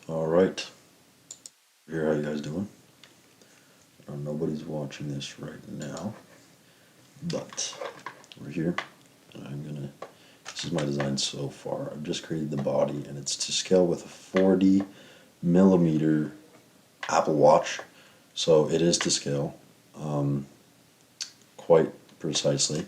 All right, here, how you guys doing? Nobody's watching this right now, but we're here, and this is my design so far. I've just created the body, and it's to scale with a 40 millimeter Apple Watch, so it is to scale quite precisely.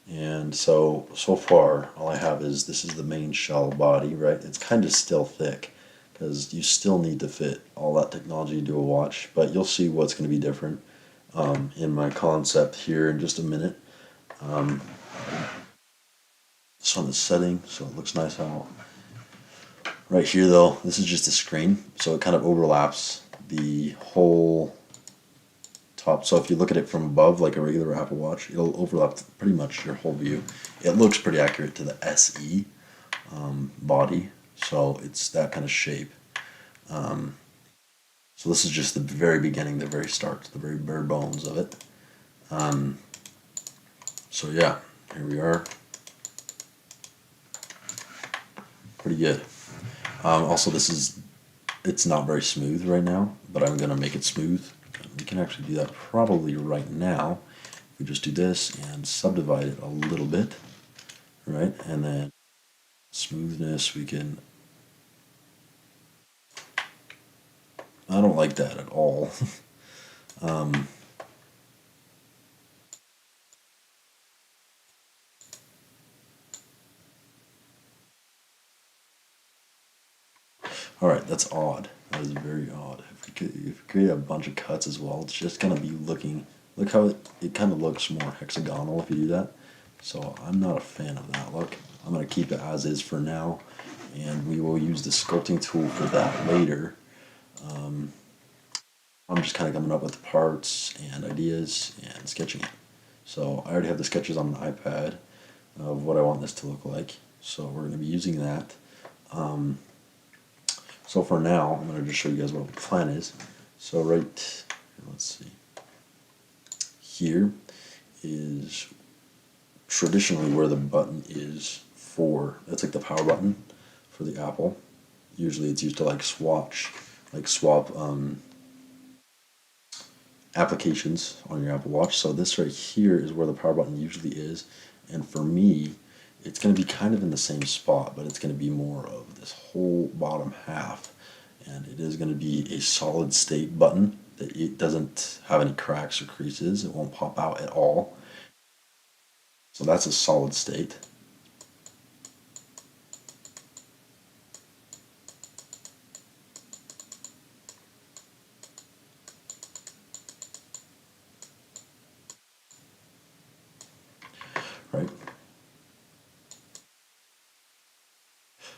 And so far, all I have is this is the main shell body, right? It's kind of still thick because you still need to fit all that technology into a watch, but you'll see what's going to be different in my concept here in just a minute. Um, it's on the setting, so it looks nice out. Right here, though, this is just a screen, so it kind of overlaps the whole top. So if you look at it from above, like a regular Apple Watch, it'll overlap pretty much your whole view. It looks pretty accurate to the SE body, so it's that kind of shape. Um, so this is just the very beginning, the very start, the very bare bones of it. Um, so yeah, here we are. Pretty good. Also, it's not very smooth right now, but I'm gonna make it smooth. We can actually do that probably right now. We just do this and subdivide it a little bit, right? And then smoothness, we can. I don't like that at all. um, all right, that's odd. That is very odd. If we create a bunch of cuts as well, it's just gonna be looking. Look how it kind of looks more hexagonal if you do that. So I'm not a fan of that look. I'm gonna keep it as is for now, and we will use the sculpting tool for that later. Um, I'm just kind of coming up with the parts and ideas and sketching it. So I already have the sketches on an iPad of what I want this to look like. So we're going to be using that. Um, so for now, I'm going to just show you guys what the plan is. So right, let's see, here is traditionally where the button is for, that's like the power button for the Apple. Usually it's used to swap applications on your Apple Watch. So this right here is where the power button usually is. And for me, it's going to be kind of in the same spot, but it's going to be more of this whole bottom half. And it is going to be a solid state button that it doesn't have any cracks or creases. It won't pop out at all. So that's a solid state. Right?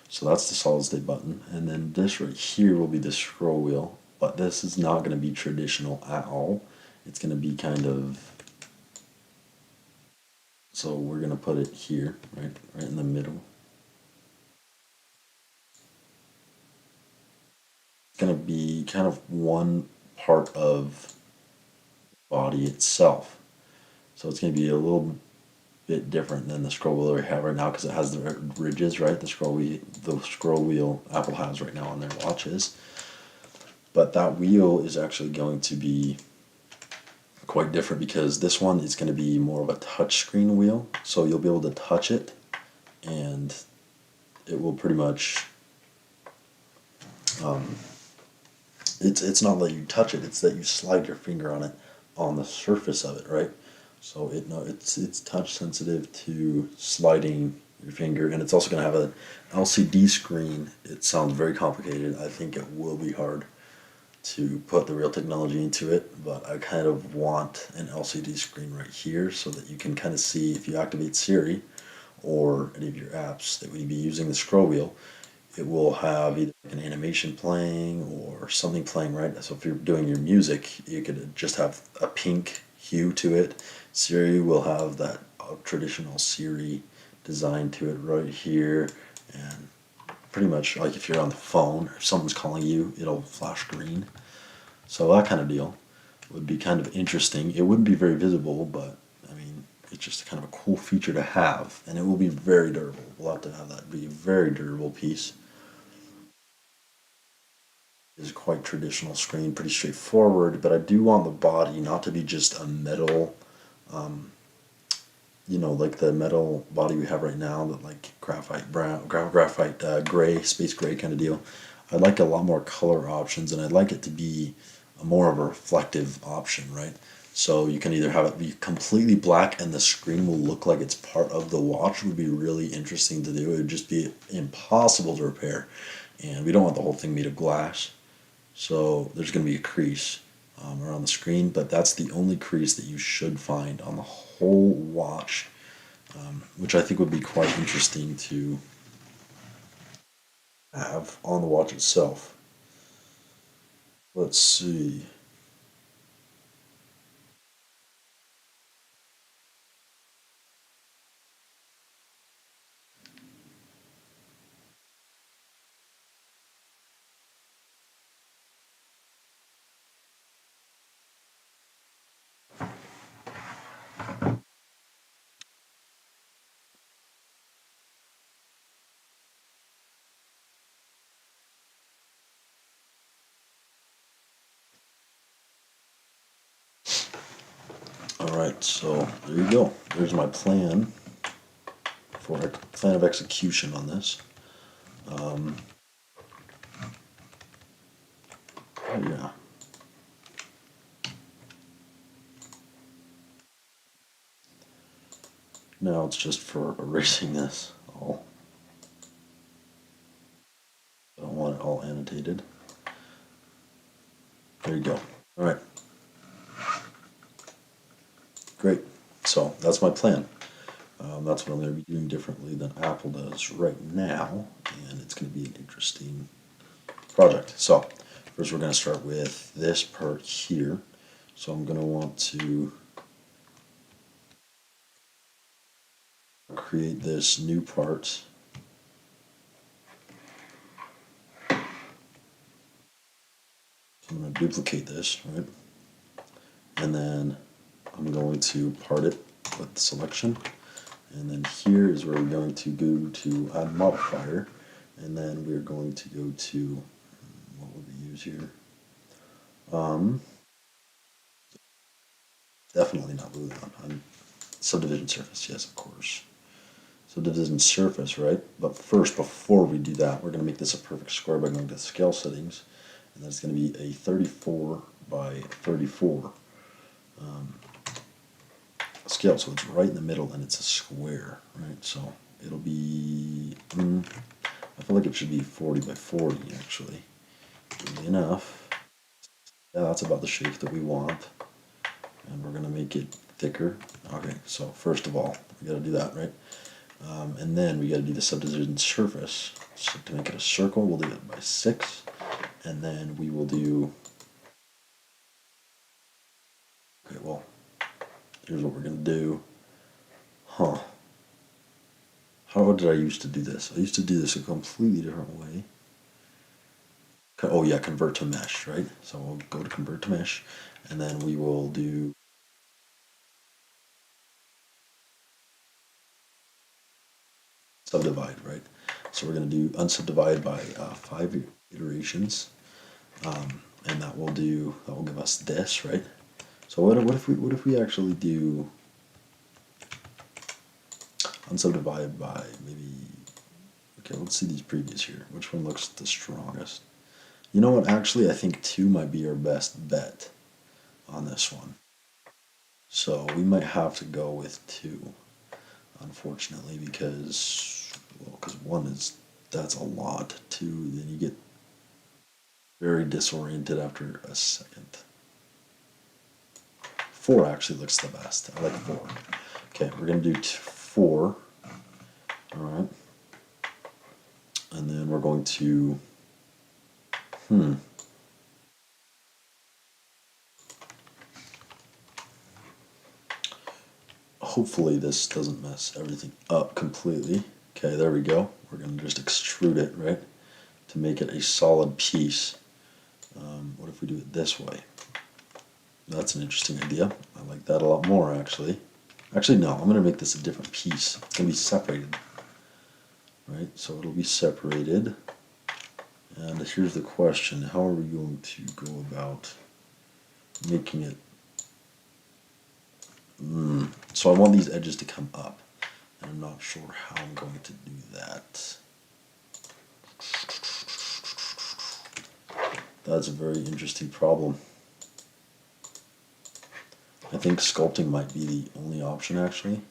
So that's the solid state button. And then this right here will be the scroll wheel. But this is not going to be traditional at all. It's going to be kind of, so we're going to put it here, right in the middle. It's going to be kind of one part of the body itself. So it's going to be a little bit different than the scroll wheel we have right now because it has the ridges, right? The scroll wheel Apple has right now on their watches. But that wheel is actually going to be quite different because this one is going to be more of a touch screen wheel. So you'll be able to touch it and it will pretty much um, it's not that you touch it, it's that you slide your finger on it on the surface of it, right? So it's touch sensitive to sliding your finger, and it's also going to have an LCD screen. It sounds very complicated. I think it will be hard to put the real technology into it, but I kind of want an LCD screen right here so that you can kind of see if you activate Siri or any of your apps that would be using the scroll wheel, it will have either an animation playing or something playing, right? So if you're doing your music, you could just have a pink hue to it. Siri will have that traditional Siri design to it right here, and pretty much like if you're on the phone, if someone's calling you, it'll flash green. So that kind of deal would be kind of interesting. It wouldn't be very visible, but I mean, it's just kind of a cool feature to have, and it will be very durable. We'll have to have that be a very durable piece. is quite traditional screen, pretty straightforward, but I do want the body not to be just a metal, like the metal body we have right now, that like graphite brown, graphite gray, space gray kind of deal. I'd like a lot more color options, and I'd like it to be a more of a reflective option, right? So you can either have it be completely black and the screen will look like it's part of the watch, would be really interesting to do. It would just be impossible to repair. And we don't want the whole thing made of glass. So there's going to be a crease around the screen, but that's the only crease that you should find on the whole watch, which I think would be quite interesting to have on the watch itself. Let's see. All right, so there you go. There's my plan plan of execution on this. Yeah. Now it's just for erasing this all. I don't want it all annotated. There you go. All right. Great. So that's my plan. That's what I'm going to be doing differently than Apple does right now, and it's going to be an interesting project. So first we're going to start with this part here. So I'm going to want to create this new part. I'm going to duplicate this, right? And then I'm going to part it with the selection. And then here is where we're going to go to add modifier. And then we're going to go to, what would we use here? Definitely not Boolean. Subdivision surface, yes, of course. Subdivision surface, right? But first, before we do that, we're going to make this a perfect square by going to scale settings. And that's going to be a 34 by 34 scale. So it's right in the middle and it's a square, right? So it'll be, I feel like it should be 40 by 40 actually. Easy enough. Yeah, that's about the shape that we want. And we're going to make it thicker. Okay, so first of all, we got to do that, right? And then we got to do the subdivision surface. So to make it a circle, we'll do it by 6. And then we will do, okay, well, here's what we're going to do. Huh. How did I used to do this? I used to do this a completely different way. Oh yeah, convert to mesh, right? So we'll go to convert to mesh, and then we will do subdivide, right? So we're going to do unsubdivide by 5 iterations, and that will give us this, right? So what if we actually do unsubdivide by maybe, okay, let's see these previews here. Which one looks the strongest? You know what? Actually, I think 2 might be our best bet on this one. So we might have to go with 2, unfortunately, because 1 is, that's a lot. 2, then you get very disoriented after a second. 4 actually looks the best. I like 4. Okay, we're gonna do 4. All right, and then we're going to hopefully this doesn't mess everything up completely. Okay, there we go. We're going to just extrude it, right, to make it a solid piece. What if we do it this way? That's an interesting idea. I like that a lot more, actually. Actually, no, I'm going to make this a different piece. It's going to be separated, right? So it'll be separated, And here's the question, how are we going to go about making it? So I want these edges to come up, and I'm not sure how I'm going to do that. That's a very interesting problem. I think sculpting might be the only option actually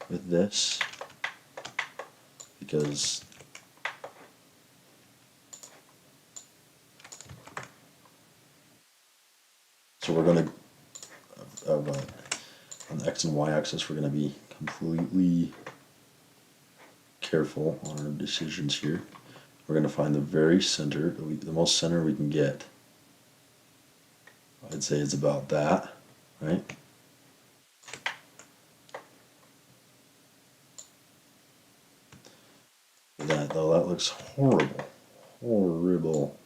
with this, because so we're going to on the X and Y axis we're going to be completely careful on our decisions here. We're going to find the very center, the most center we can get. I'd say it's about that, right? That though, that looks horrible. Horrible.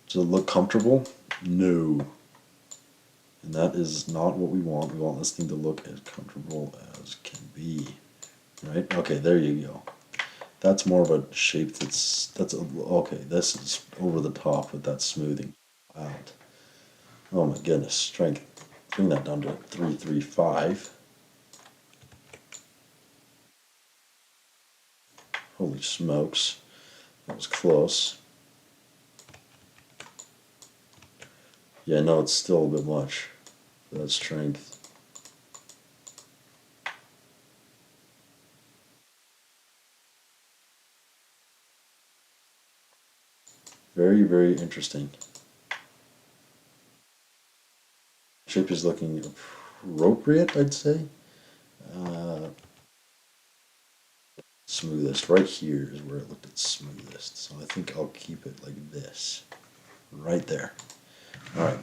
Does it look comfortable? No. And that is not what we want. We want this thing to look as comfortable as can be. Right? Okay, there you go. That's more of a shape okay, this is over the top with that smoothing out. Oh my goodness, strength. Bring that down to 335. Holy smokes. That was close. Yeah, no, it's still a bit much for that strength. Very, very interesting. Shape is looking appropriate, I'd say. Uh, Smoothest. Right here is where it looked its smoothest. So I think I'll keep it like this. Right there. Alright.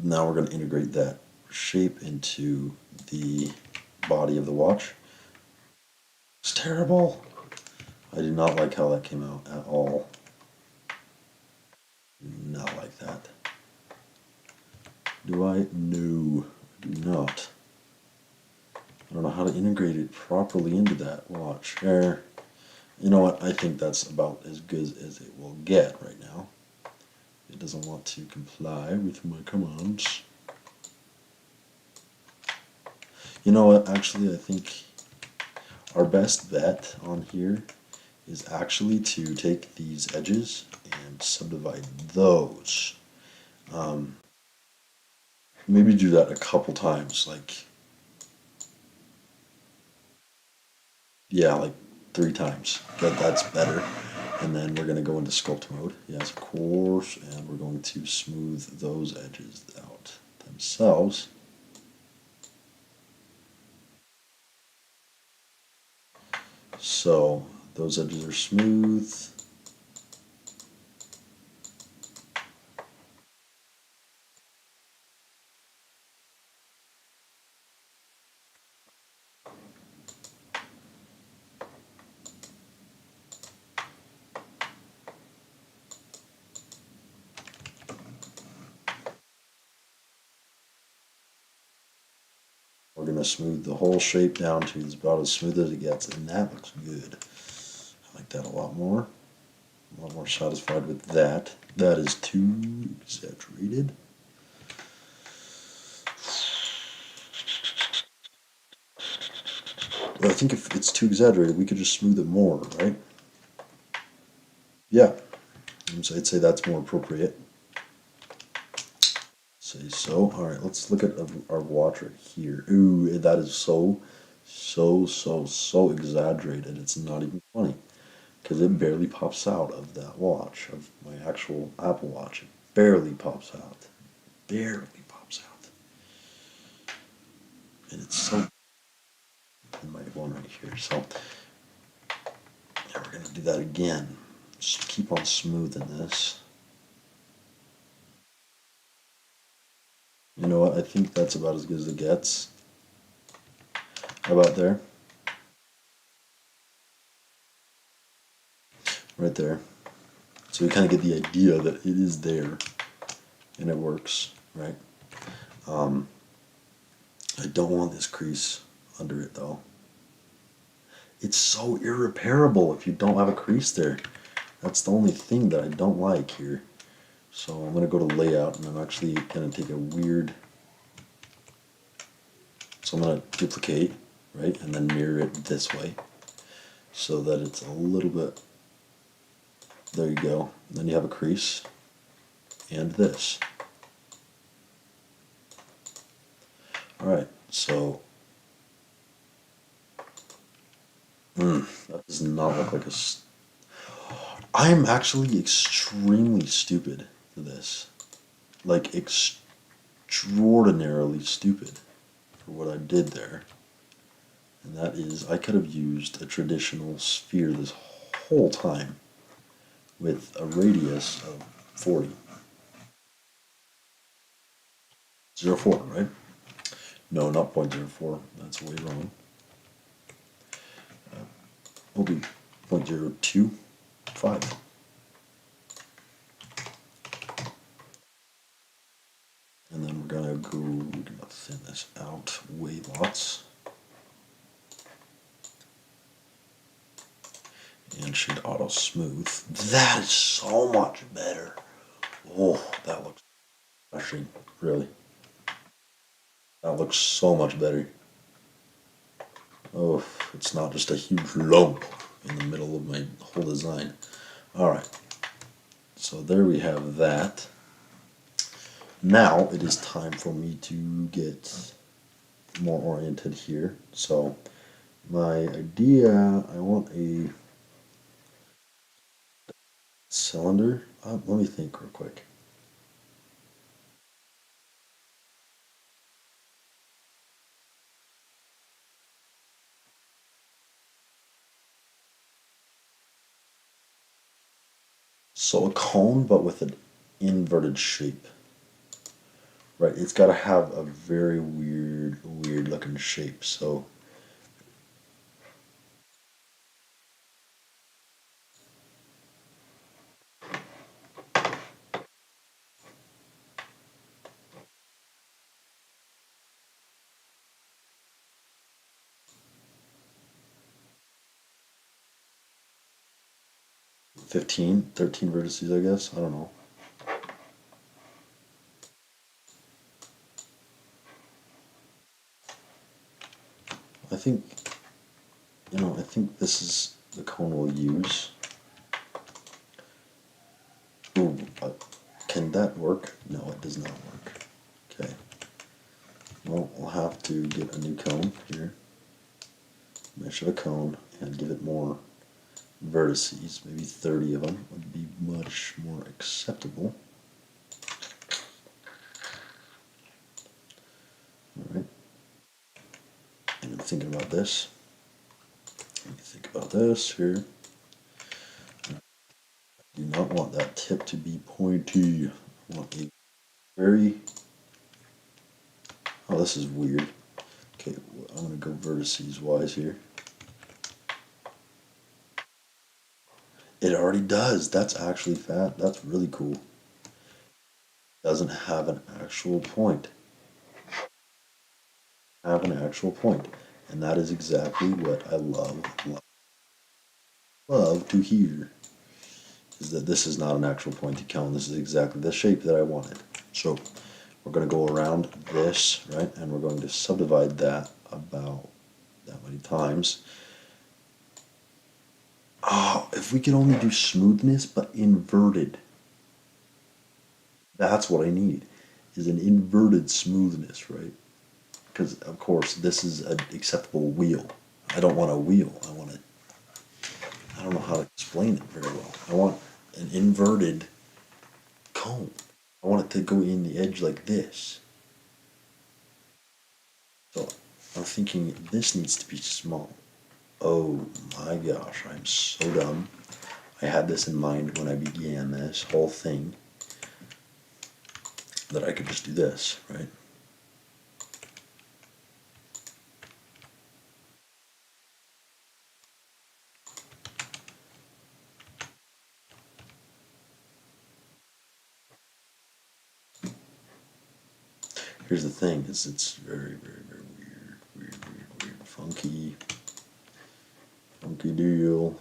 Now we're going to integrate that shape into the body of the watch. It's terrible. I did not like how that came out at all. Not like that. Do I? No, I do not. I don't know how to integrate it properly into that watch. There. You know what? I think that's about as good as it will get right now. It doesn't want to comply with my commands. You know what? Actually, I think our best bet on here is actually to take these edges and subdivide those. Maybe do that a couple times, like, yeah, like 3 times. That's better. And then we're going to go into sculpt mode. Yes, of course. And we're going to smooth those edges out themselves. So those edges are smooth. We're going to smooth the whole shape down to about as smooth as it gets, and that looks good. I like that a lot more. A lot more satisfied with that. That is too exaggerated. But I think if it's too exaggerated, we could just smooth it more, right? Yeah. So I'd say that's more appropriate. Say so. All right, let's look at our watch right here. Ooh, that is so exaggerated. It's not even funny because it barely pops out of that watch, of my actual Apple Watch. It barely pops out. Barely pops out. And it's so in my one right here. So yeah, we're gonna do that again. Just keep on smoothing this. You know what? I think that's about as good as it gets. How about there? right there. So you kind of get the idea that it is there and it works, right? I don't want this crease under it though. It's so irreparable if you don't have a crease there. That's the only thing that I don't like here. So I'm going to go to layout and I'm actually going to take a weird, so I'm going to duplicate, right, and then mirror it this way so that it's a little bit, there you go. And then you have a crease and this. Alright, so that does not look like a. I'm actually extremely stupid for this. Like, extraordinarily stupid for what I did there. And that is, I could have used a traditional sphere this whole time with a radius of 40. 0.04, right? No, not 0.04. That's way wrong. We'll do 0.025. And then we're gonna thin this out way lots. And should auto smooth. That is so much better. Oh, that looks refreshing, really. That looks so much better. Oh, it's not just a huge lump in the middle of my whole design. Alright, so there we have that. Now it is time for me to get more oriented here. So my idea, I want a cylinder. Let me think real quick. So a cone, but with an inverted shape. Right, it's got to have a very weird looking shape. So 15, 13 vertices, I guess. I don't know. I think, I think this is the cone we'll use. Ooh, can that work? No, it does not work. Okay. Well, we'll have to get a new cone here. Mesh of a cone and give it more vertices. Maybe 30 of them would be much more acceptable. Alright. And I'm thinking about this. Let me think about this here. Do not want that tip to be pointy. I want a very. Oh, this is weird. Okay, I'm going to go vertices wise here. It already does. That's actually fat. That's really cool. Doesn't have an actual point. Have an actual point. And that is exactly what I love to hear. Is that this is not an actual pointy cone. This is exactly the shape that I wanted. So we're going to go around this, right? And we're going to subdivide that about that many times. Oh, if we could only do smoothness but inverted. That's what I need, is an inverted smoothness, right? Because, of course, this is an acceptable wheel. I don't want a wheel. I don't know how to explain it very well. I want an inverted cone. I want it to go in the edge like this. So I'm thinking this needs to be small. Oh my gosh, I'm so dumb. I had this in mind when I began this whole thing, that I could just do this, right? here's the thing: is it's very, very, very weird, funky deal.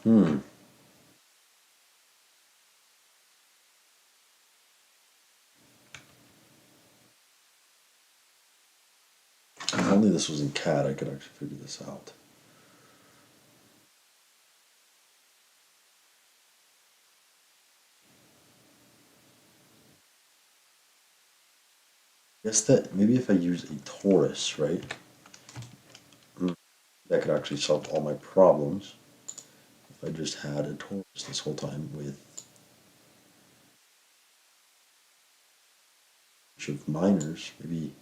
Hmm. If only this was in CAD, I could actually figure this out. Guess that maybe if I use a torus, right, that could actually solve all my problems. If I just had a torus this whole time with a bunch of minors, maybe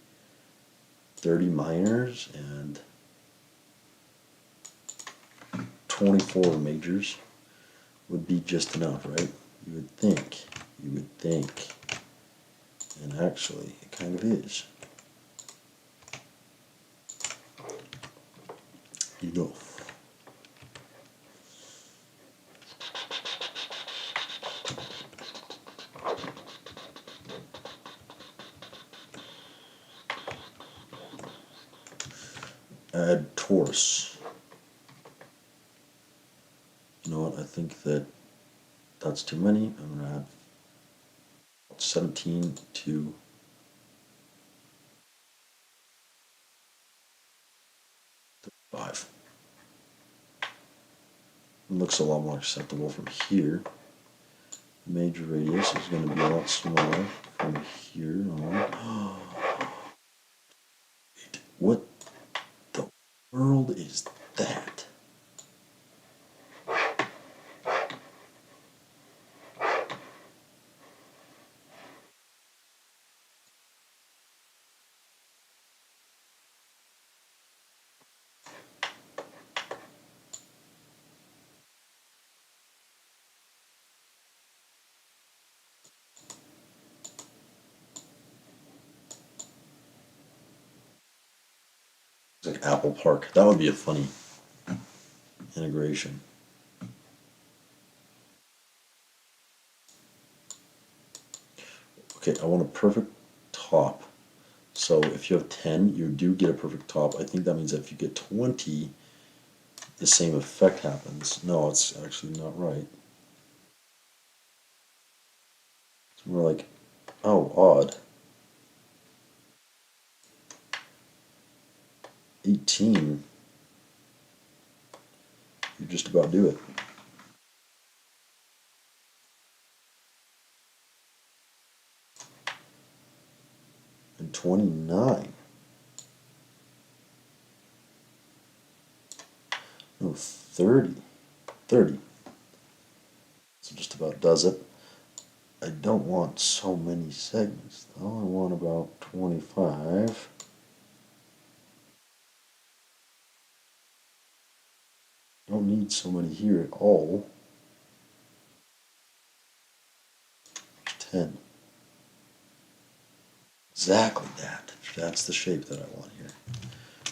30 minors and 24 majors would be just enough, right? You would think. You would think. And actually, it kind of is. You know. Add torus. You know what? I think that's too many. I'm going to add 17 to 5. It looks a lot more acceptable from here. Major radius is going to be a lot smaller from here on. What the world is that? It's like Apple Park. That would be a funny integration. Okay, I want a perfect top. So if you have 10, you do get a perfect top. I think that means that if you get 20, the same effect happens. No, it's actually not right. It's more like, oh, odd. 18, you just about do it. And 29. No, 30. 30. So just about does it. I don't want so many segments though. I want about 25. Don't need so many here at all. 10. Exactly that. That's the shape that I want here.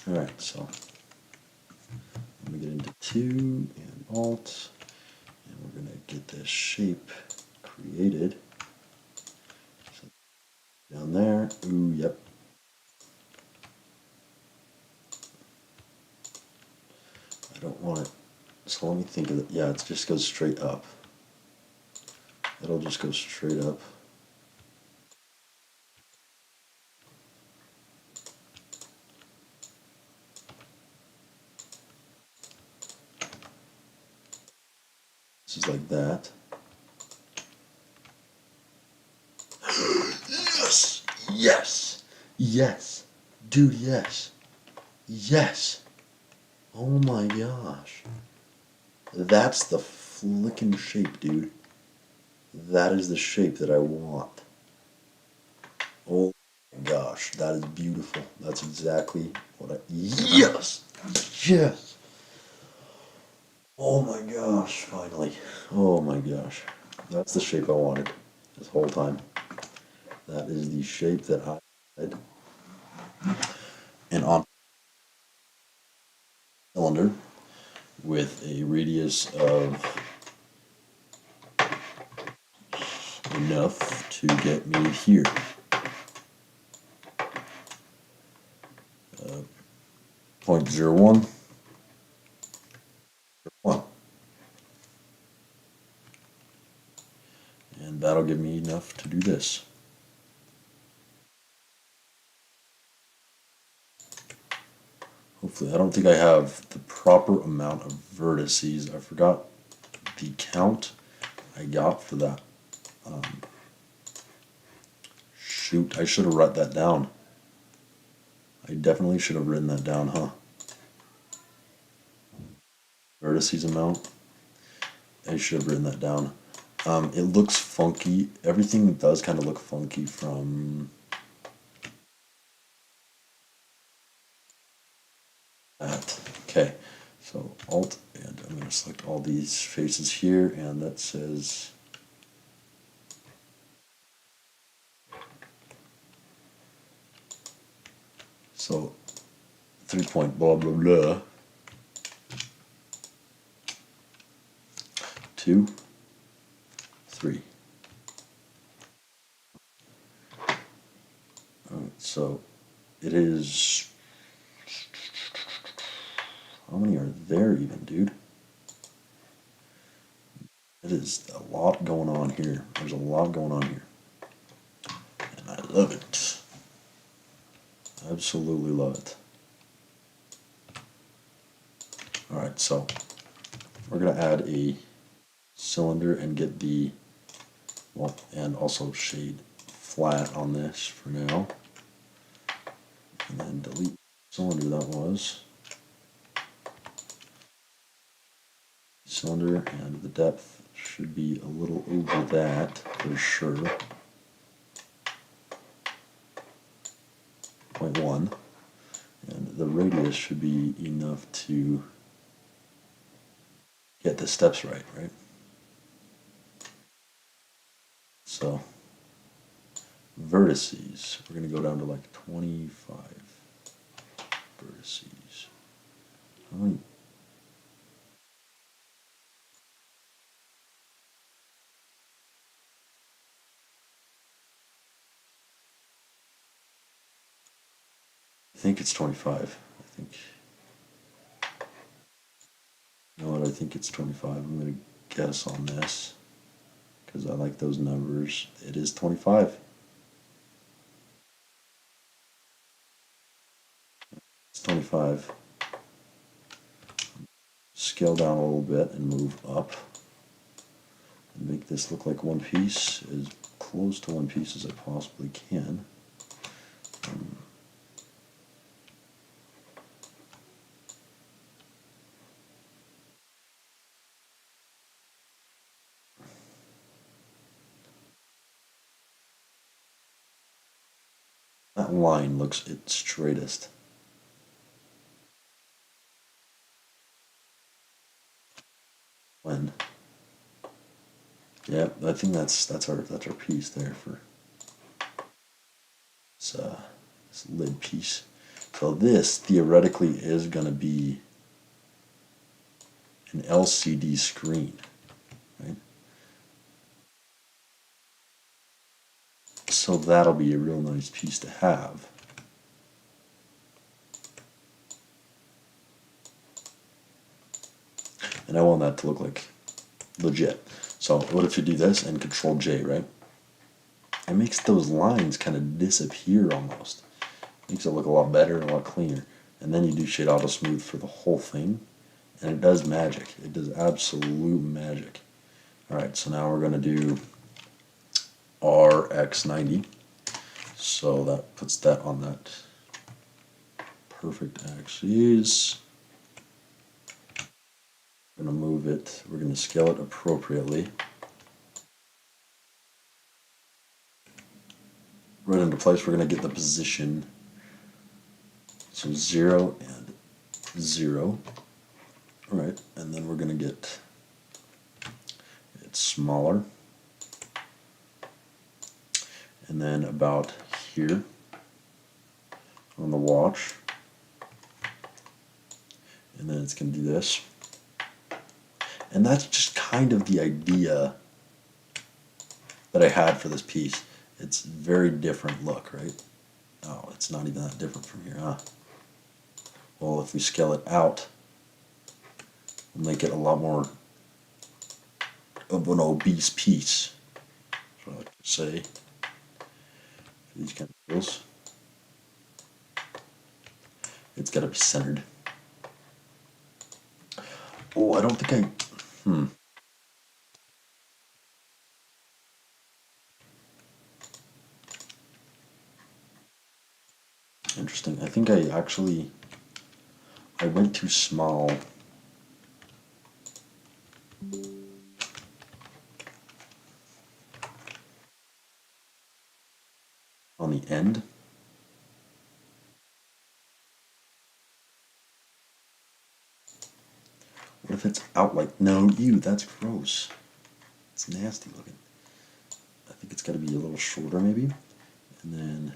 Alright, so let me get into 2 and Alt, and we're going to get this shape created. So down there. Ooh, yep. I don't want it. So let me think of it. Yeah, it just goes straight up. It'll just go straight up. This is like that. Yes! Yes! Yes! Dude, yes! Yes! Oh my gosh. That's the flickin' shape, dude. That is the shape that I want. Oh my gosh, that is beautiful. That's exactly what I, yes, yes. Oh my gosh, finally. Oh my gosh. That's the shape I wanted this whole time. That is the shape that I had. And on cylinder with a radius of enough to get me here. 0.01, 1. And that'll give me enough to do this. Hopefully, I don't think I have the proper amount of vertices. I forgot the count I got for that. Shoot, I should have written that down. I definitely should have written that down, huh? Vertices amount. I should have written that down. It looks funky. Everything does kind of look funky from that. Okay, so Alt, and I'm going to select all these faces here, and that says so 3 point blah blah blah 2 3. Alright, so it is, how many are there even, dude? It is a lot going on here. There's a lot going on here. And I love it. Absolutely love it. Alright, so we're going to add a cylinder and get the, well, and also shade flat on this for now. And then delete cylinder that was. Cylinder, and the depth should be a little over that for sure. 0.1. And the radius should be enough to get the steps right? So, vertices, we're going to go down to like 25 vertices. How many? I think it's 25. You know what, I think it's 25. I'm going to guess on this because I like those numbers. It is 25. It's 25. Scale down a little bit and move up and make this look like one piece, as close to one piece as I possibly can. That line looks its straightest. When, yeah, I think that's our piece there for this lid piece. So this theoretically is going to be an LCD screen, right? So that'll be a real nice piece to have. And I want that to look like legit. So what if you do this and Control J, right? It makes those lines kind of disappear almost. Makes it look a lot better and a lot cleaner. And then you do Shade Auto Smooth for the whole thing, and it does magic. It does absolute magic. Alright, so now we're going to do RX90. So that puts that on that perfect axis. We're going to move it, we're going to scale it appropriately. right into place. We're going to get the position. So 0 and 0. All right, and then we're going to get it smaller. And then about here on the watch. And then it's going to do this. And that's just kind of the idea that I had for this piece. It's very different look, right? Oh, it's not even that different from here, huh? Well, if we scale it out, we'll make it a lot more of an obese piece. So I like to say, for these kind of deals, it's got to be centered. Oh, I don't think Interesting. I think I went too small. On the end. What if it's out like, no, that's gross. It's nasty looking. I think it's got to be a little shorter maybe. And then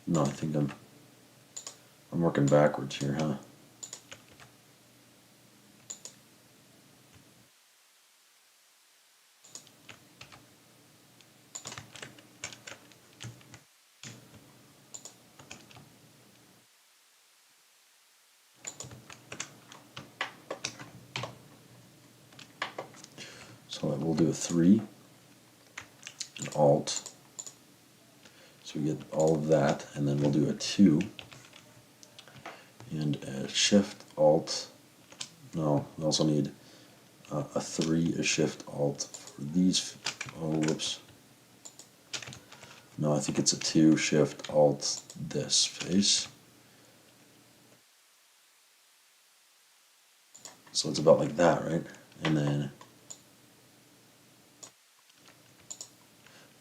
no, I think I'm working backwards here, huh? So we'll do a 3, an Alt. So we get all of that, and then we'll do a 2, and a Shift, Alt. No, we also need a 3, a Shift, Alt for these. Oh, whoops. No, I think it's a 2, Shift, Alt, this face. So it's about like that, right? And then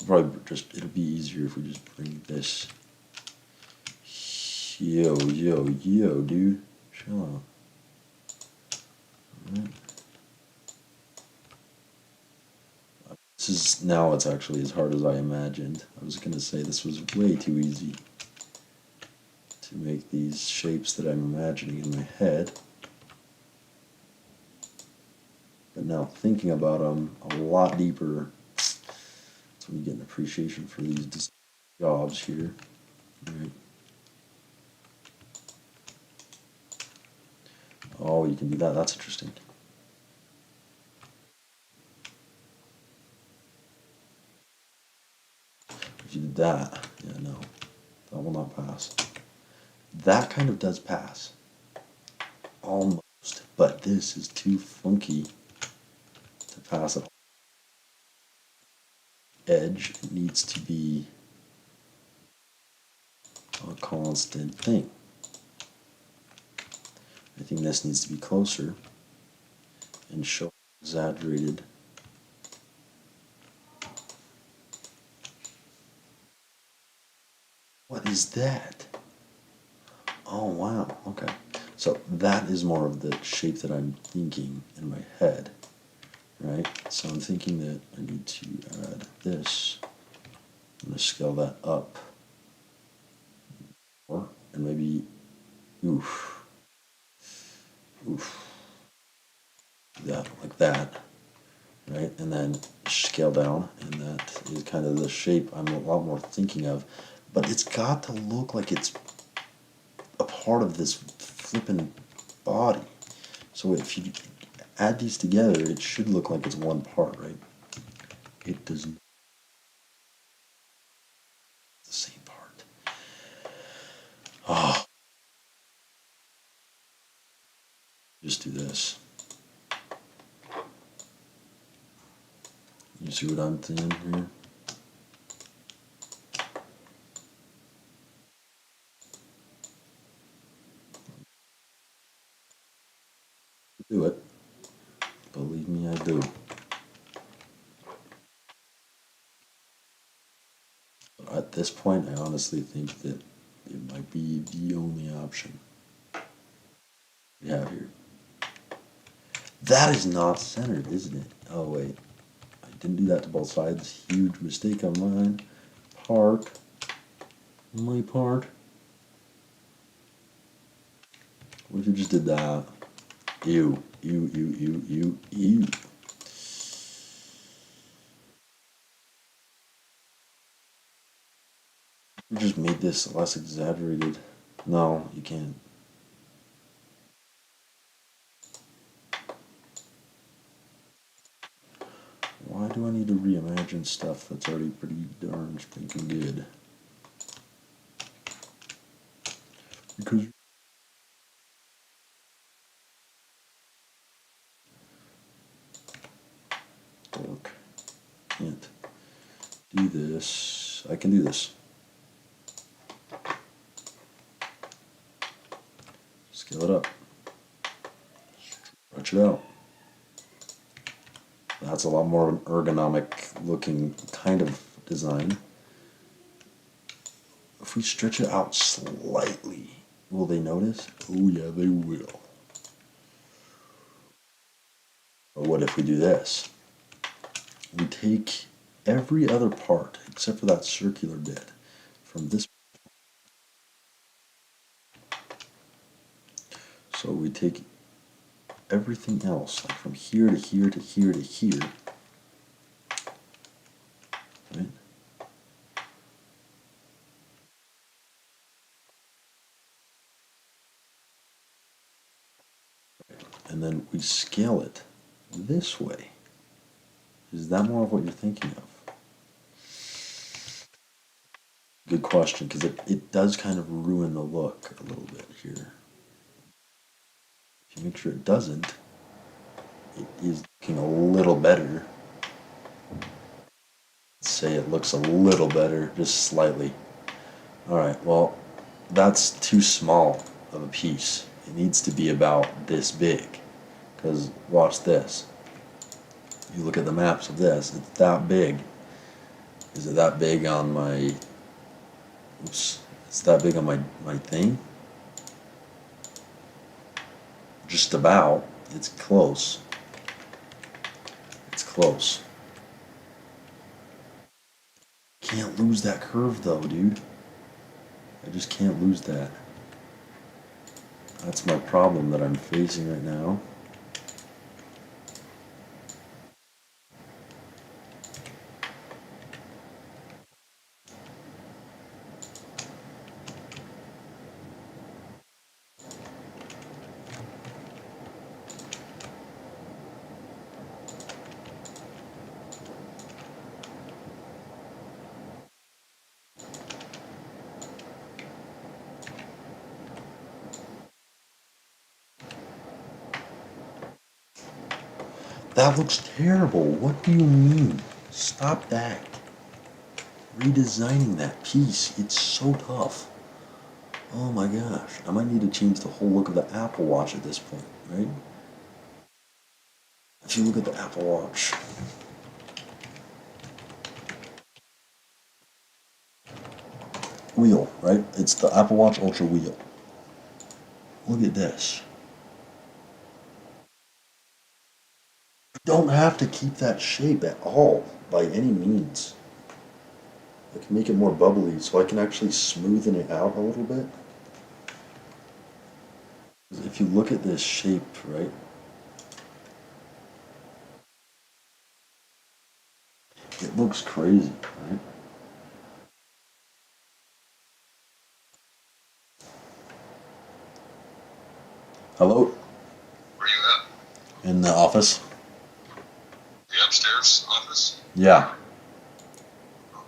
probably it'll be easier if we just bring this. Yo, dude. Chill out. Alright. This is, now it's actually as hard as I imagined. I was gonna say this was way too easy to make these shapes that I'm imagining in my head. But now thinking about them a lot deeper, that's when you get an appreciation for these jobs here. Right. Oh, you can do that. That's interesting. If you did that, yeah, no, that will not pass. That kind of does pass. Almost. But this is too funky to pass at edge. It needs to be a constant thing. I think this needs to be closer and show exaggerated. What is that? Oh wow, okay. So that is more of the shape that I'm thinking in my head, right? So I'm thinking that I need to add this. I'm going to scale that up. Or, and maybe, oof, that, like that, right? And then scale down, and that is kind of the shape I'm a lot more thinking of. But it's got to look like it's a part of this flippin' body. So if you add these together, it should look like it's one part, right? It does not. The same part. Oh, just do this. You see what I'm thinking here? this point, I honestly think that it might be the only option we have here. That is not centered, isn't it? Oh, wait. I didn't do that to both sides. Huge mistake on mine. Part. My part. What if you just did that? Ew. Ew, ew, ew, ew, ew. You just made this less exaggerated. No, you can't. Why do I need to reimagine stuff that's already pretty darn stinking good? Because dork. Can't do this. I can do this. Scale it up. Stretch it out. That's a lot more of an ergonomic looking kind of design. If we stretch it out slightly, will they notice? Oh yeah, they will. Or what if we do this? We take every other part, except for that circular bit, from this. So we take everything else, like from here to here to here to here, right? And then we scale it this way. Is that more of what you're thinking of? Good question, because it does kind of ruin the look a little bit here. If you make sure it doesn't, it is looking a little better. Let's say it looks a little better, just slightly. Alright, well, that's too small of a piece. It needs to be about this big. Because watch this. You look at the maps of this, it's that big. Is it that big on my... Oops. It's that big on my thing? Just about. It's close. It's close. Can't lose that curve though, dude. I just can't lose that. That's my problem that I'm facing right now. That looks terrible. What do you mean? Stop that. Redesigning that piece, it's so tough. Oh my gosh. I might need to change the whole look of the Apple Watch at this point, right? If you look at the Apple Watch, wheel, right? It's the Apple Watch Ultra wheel. Look at this. You don't have to keep that shape at all, by any means. I can make it more bubbly so I can actually smoothen it out a little bit. If you look at this shape, right? It looks crazy, right? Hello? Where you at? In the office? The upstairs office? Yeah. What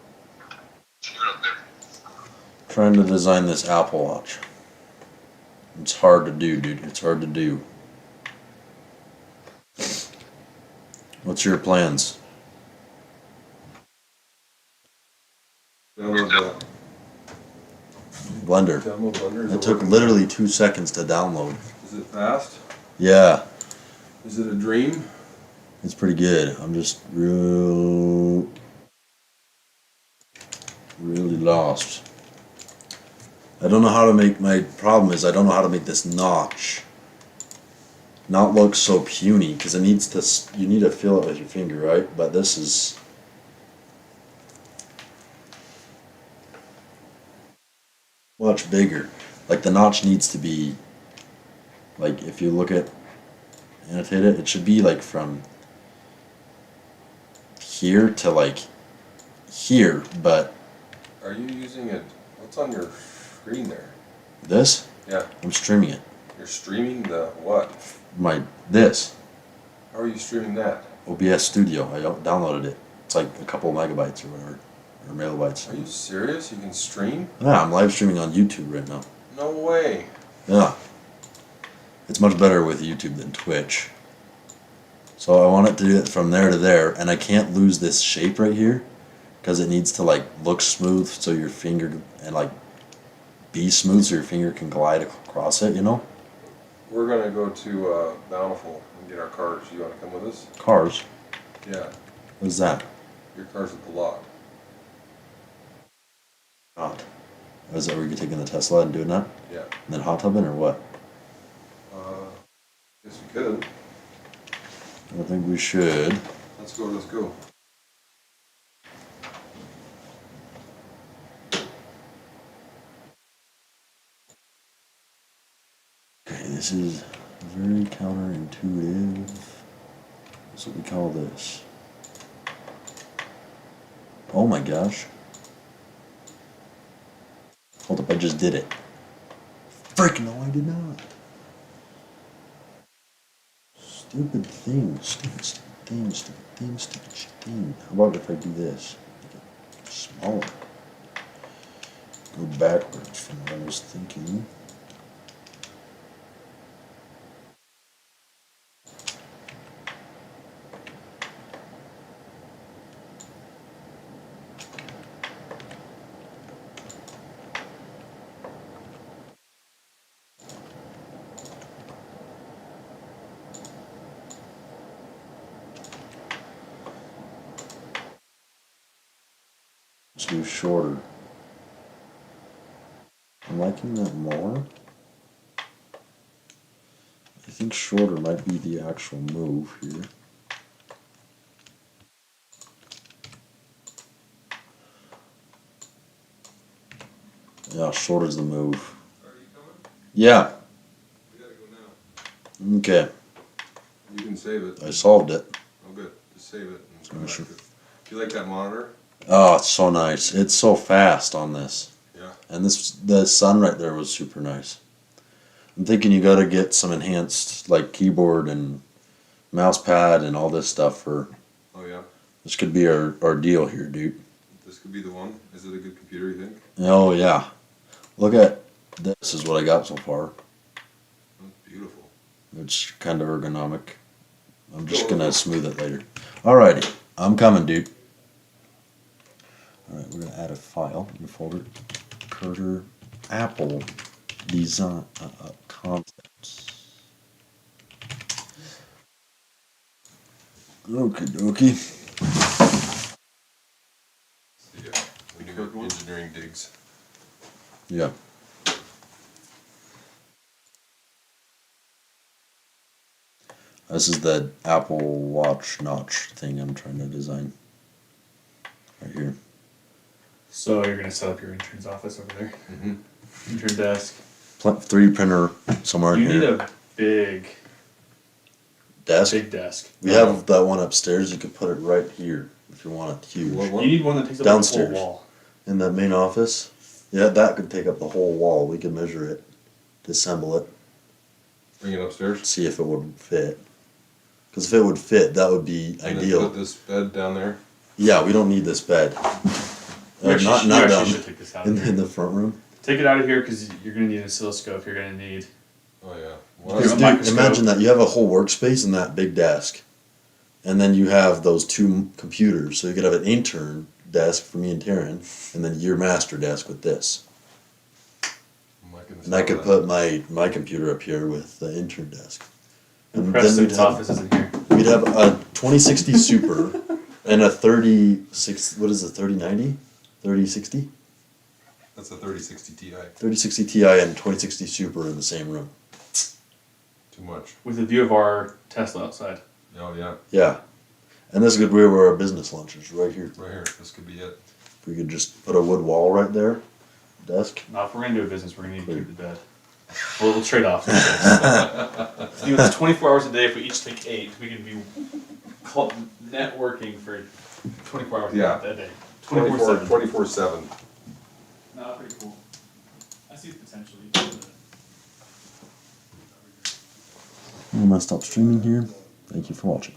you doing up there? Trying to design this Apple Watch. It's hard to do, dude. It's hard to do. What's your plans? Download the Blender. download Blender. Is It it took working? literally 2 seconds to download. Is it fast? Yeah, Is it a dream? it's pretty good. I'm just real. Really lost. I don't know how to make, my problem is I don't know how to make this notch not look so puny, because it needs to, you need to feel it with your finger, right? But this is much bigger. Like the notch needs to be, like if you look at, annotate it, it should be like from here to like here, but Are you using it? What's on your screen there? this, Yeah, I'm streaming it. you're streaming the what? This How are you streaming that? OBS Studio, I downloaded it. It's like a couple megabytes or whatever, or megabytes. Are you serious? You can stream? Yeah, I'm live streaming on YouTube right now. No way. Yeah. It's much better with YouTube than Twitch. So I want it to do it from there to there, and I can't lose this shape right here, because it needs to like look smooth so your finger, and like be smooth so your finger can glide across it, you know? We're gonna go to Bountiful and get our cars. You wanna come with us? Cars. Yeah, What is that? your car's at the lot. God. Is that where you're taking the Tesla and doing that? Yeah. And then hot tubbing or what? Guess we could. I think we should. Let's go, let's go. Okay, this is very counterintuitive. That's what we call this. Oh my gosh. Hold up, I just did it. Frick, no, I did not. Stupid thing, stupid thing, stupid thing, stupid thing. How about if I do this? Make it smaller. Go backwards from what I was thinking. Let's do shorter. I'm liking that more. I think shorter might be the actual move here. Yeah, shorter's the move. Are you coming? Yeah, We gotta go now. okay. You can save it. I solved it. Oh, good. Just save it. And come Oh, back sure. to it. Do you like that monitor? Oh, it's so nice. It's so fast on this. Yeah. And the sun right there was super nice. I'm thinking you gotta get some enhanced like keyboard and mouse pad and all this stuff for, Oh, yeah. this could be our deal here, dude. This could be the one. Is it a good computer, you think? Oh yeah. Look at this is what I got so far. That's beautiful. It's kind of ergonomic. I'm just gonna smooth it later. Alrighty, I'm coming, dude. Alright, we're gonna add a file in the folder. Carter Apple Design Concepts. Okie dokie. Yeah. We do engineering digs. Yeah. This is the Apple Watch notch thing I'm trying to design. Right here. So you're gonna set up your intern's office over there, Mm-hmm. intern desk. 3D printer somewhere in You need here. a big Desk. desk. We have that one upstairs. You could put it right here if you want it huge. What You one? need one that takes up Downstairs. the whole wall. In the main office. Yeah, that could take up the whole wall. We could measure it, disassemble it, Bring it upstairs. see if it would fit. Because if it would fit, that would be And then ideal. put this bed down there. Yeah, we don't need this bed. You actually, Not you actually down should take this out. in, of here. in the front room. Take it out of here because you're gonna need an oscilloscope. You're gonna need. Oh, yeah. Here's Well, Because a dude, microscope. imagine that you have a whole workspace in that big desk, and then you have those two computers. So you could have an intern desk for me and Taryn, and then your master desk with this. I'm liking this And I could out. put my computer up here with the intern desk. And then Preston's office is in here. we'd have a 2060 Super and a 36. What is it? 3090, 3060? That's a 3060 Ti. 3060 Ti and 2060 Super in the same room. Too much. With a view of our Tesla outside. Oh yeah, Yeah. And this is good where our business lunch is, right here. right here. This could be it. If we could just put a wood wall right there, desk. Now, if we're gonna do a business, we're gonna need to keep the bed. We'll trade off. It's 24 hours a day. If we each take 8, we can be networking for 24 hours Yeah. a day. 24/7. 24/7. 24/7. No, pretty cool. I see the potential. I'm gonna stop streaming here. Thank you for watching.